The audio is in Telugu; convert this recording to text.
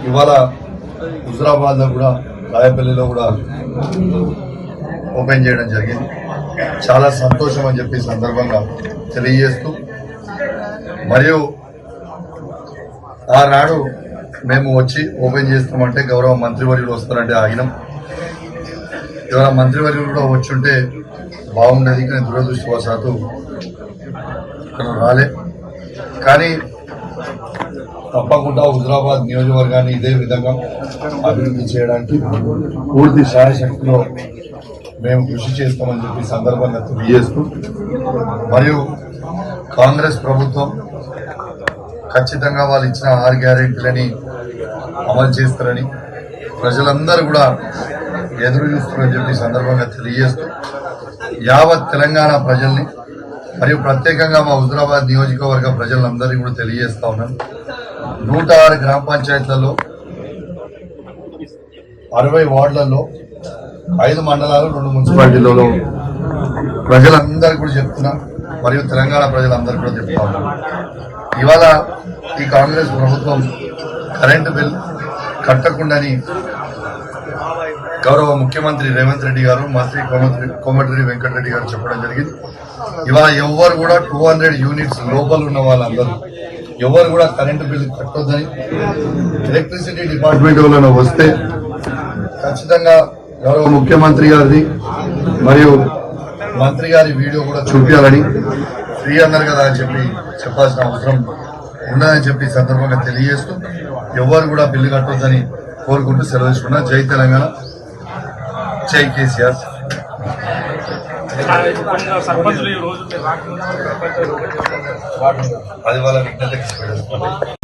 ఇవాళ హుజరాబాద్ లో కూడా రాయపల్లిలో కూడా ఓపెన్ చేయడం జరిగింది. చాలా సంతోషం అని చెప్పి సందర్భంగా తెలియజేస్తూ, మరియు ఆనాడు మేము వచ్చి ఓపెన్ చేస్తామంటే గౌరవ మంత్రివర్యులు వస్తారంటే ఆగినాం. ఇవాళ మంత్రివర్యులు కూడా వచ్చుంటే బాగుండేది, కానీ దురదృష్టవశాత్తు ఇక్కడ రాలే. కానీ తప్పకుండా హుజరాబాద్ నియోజకవర్గాన్ని ఇదే విధంగా అభివృద్ధి చేయడానికి పూర్తి శాయశక్తిలో మేము కృషి చేస్తామని చెప్పి సందర్భంగా తెలియజేస్తూ, మరియు కాంగ్రెస్ ప్రభుత్వం ఖచ్చితంగా వాళ్ళు ఇచ్చిన 6 గ్యారెంటీలని అమలు చేస్తారని ప్రజలందరూ కూడా ఎదురు చూస్తారని చెప్పి సందర్భంగా తెలియజేస్తూ, యావత్ తెలంగాణ ప్రజల్ని మరియు ప్రత్యేకంగా మా హుజరాబాద్ నియోజకవర్గ ప్రజలందరినీ కూడా తెలియజేస్తా ఉన్నాను. 106 గ్రామ పంచాయతీలలో 60 వార్డులలో 5 మండలాలు 2 మున్సిపాలిటీలలో ప్రజలందరూ కూడా చెప్తున్నా, మరియు తెలంగాణ ప్రజలందరూ కూడా చెప్తా ఉన్నారు. ఇవాళ ఈ కాంగ్రెస్ ప్రభుత్వం కరెంటు బిల్ కట్టకుండాని గౌరవ ముఖ్యమంత్రి రేవంత్ రెడ్డి గారు, మంత్రి కోమటిరెడ్డి వెంకటరెడ్డి గారు చెప్పడం జరిగింది. ఇవాళ ఎవరు కూడా 200 యూనిట్స్ లోపల ఉన్న వాళ్ళందరూ ఎవరు కూడా కరెంటు బిల్లు కట్టొద్దని ఎలక్ట్రిసిటీ డిపార్ట్మెంట్ వల్ల వస్తే ఖచ్చితంగా గౌరవ ముఖ్యమంత్రి గారిది మరియు మంత్రి గారి వీడియో కూడా చూపించాలని, ఫ్రీ అన్నారు కదా అని చెప్పి చెప్పాల్సిన అవసరం ఉన్నదని చెప్పి సందర్భంగా తెలియజేస్తూ, ఎవరు కూడా బిల్లు కట్టొద్దని కోరుకుంటూ సెలవు తీసుకున్నా. జై తెలంగాణ, జై కేసీఆర్. అది వాళ్ళ విజ్ఞతకి